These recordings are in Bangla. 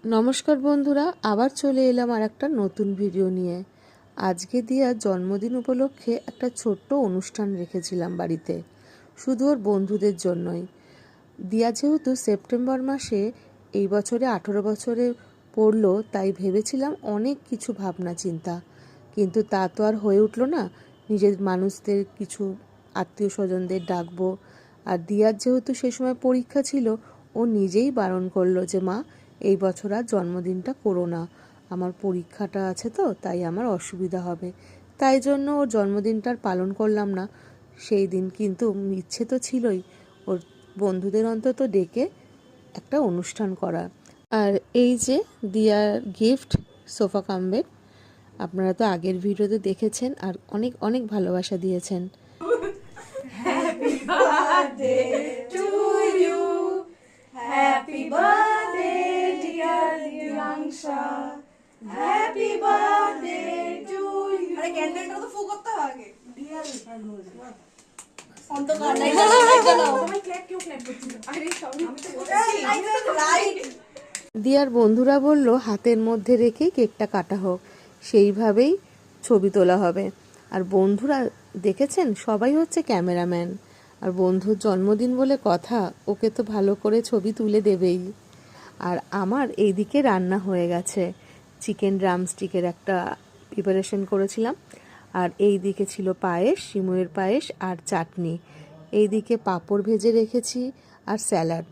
নমস্কার বন্ধুরা, আবার চলে এলাম আর একটা নতুন ভিডিও নিয়ে। আজকে দিয়ার জন্মদিন উপলক্ষে একটা ছোট্ট অনুষ্ঠান রেখেছিলাম বাড়িতে, শুধু ওর বন্ধুদের জন্যই। দিয়া যেহেতু সেপ্টেম্বর মাসে এই বছরে 18 বছরে পড়লো, তাই ভেবেছিলাম অনেক কিছু ভাবনা চিন্তা, কিন্তু তা তো আর হয়ে উঠলো না। নিজের মানুষদের কিছু আত্মীয় স্বজনদের ডাকবো, আর দিয়ার যেহেতু সে সময় পরীক্ষা ছিল, ও নিজেই বারণ করলো যে মা, এই বছর আর জন্মদিনটা করো না, আমার পরীক্ষাটা আছে, তো তাই আমার অসুবিধা হবে। তাই জন্য ওর জন্মদিনটার পালন করলাম না সেই দিন। কিন্তু ইচ্ছে তো ছিলই ওর বন্ধুদের অন্তত ডেকে একটা অনুষ্ঠান করা। আর এই যে দিয়ার গিফট, সোফা কাম বেড। আপনারা তো আগের ভিডিওতে দেখেছেন আর অনেক অনেক ভালোবাসা দিয়েছেন। Happy birthday to you. Happy birthday, dear Diyansha. Happy birthday to you. अरे कैंडल तो फूक करता है आगे. Dear हम तो करना ही चलो. तुम्हें क्लैप क्यों क्लैप करती हो? अरे सॉरी. राइट. দিয়ার বন্ধুরা বলল হাতের মধ্যে রেখেই কেকটা কাটা হোক, সেইভাবেই ছবি তোলা হবে। আর বন্ধুরা দেখেছেন সবাই হচ্ছে ক্যামেরাম্যান, আর বন্ধুর জন্মদিন বলে কথা, ওকে তো ভালো করে ছবি তুলে দেবেই। আর আমার এইদিকে রান্না হয়ে গেছে, চিকেন ড্রামস্টিকের একটা প্রিপারেশন করেছিলাম। আর এই দিকে ছিল পায়েস, সিমুয়ের পায়েস আর চাটনি। এইদিকে পাঁপড় ভেজে রেখেছি আর স্যালাড।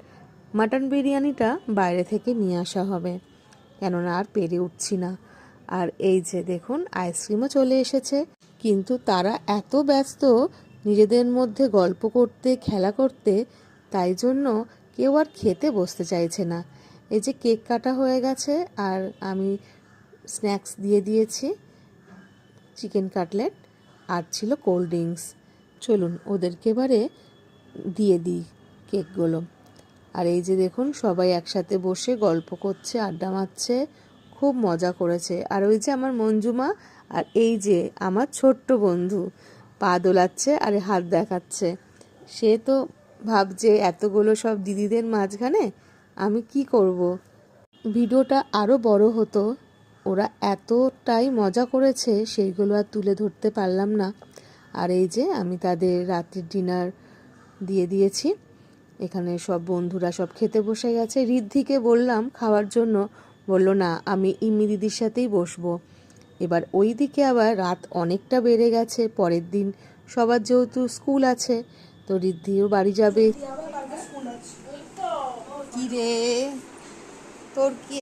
মাটন বিরিয়ানিটা বাইরে থেকে নিয়ে আসা হবে, কেননা আর পেরে উঠছি না। আর এই যে দেখুন, আইসক্রিমও চলে এসেছে, কিন্তু তারা এত ব্যস্ত নিজেদের মধ্যে গল্প করতে, খেলা করতে, তাই জন্য কেউ আর খেতে বসতে চাইছে না। এই যে কেক কাটা হয়ে গেছে, আর আমি স্ন্যাক্স দিয়ে দিয়েছি, চিকেন কাটলেট, আর ছিল কোল্ড ড্রিঙ্কস। চলুন ওদেরকে এবারে দিয়ে দিই কেকগুলো। আর এই যে দেখুন, সবাই একসাথে বসে গল্প করছে, আড্ডা মারছে, খুব মজা করেছে। আর ওই যে আমার মঞ্জুমা, আর এই যে আমার ছোট্ট বন্ধু পা দোলাচ্ছে আর হাত দেখাচ্ছে। সে তো ভাবছে এতগুলো সব দিদিদের মাঝখানে আমি কি করব। ভিডিওটা আরও বড় হতো, ওরা এতটাই মজা করেছে, সেইগুলো আর তুলে ধরতে পারলাম না। আর এই যে আমি তাদের রাতের ডিনার দিয়ে দিয়েছি। এখানে সব বন্ধুরা সব খেতে বসে গেছে। ঋদ্ধিকে বললাম খাওয়ার জন্য, বললো না, আমি ইমি দিদির সাথেই বসবো। এবার ওই দিকে আবার রাত অনেকটা বেড়ে গেছে, পরের দিন সবার যেহেতু স্কুল আছে, তো ঋদ্ধিও বাড়ি যাবে। কি রে তোর কি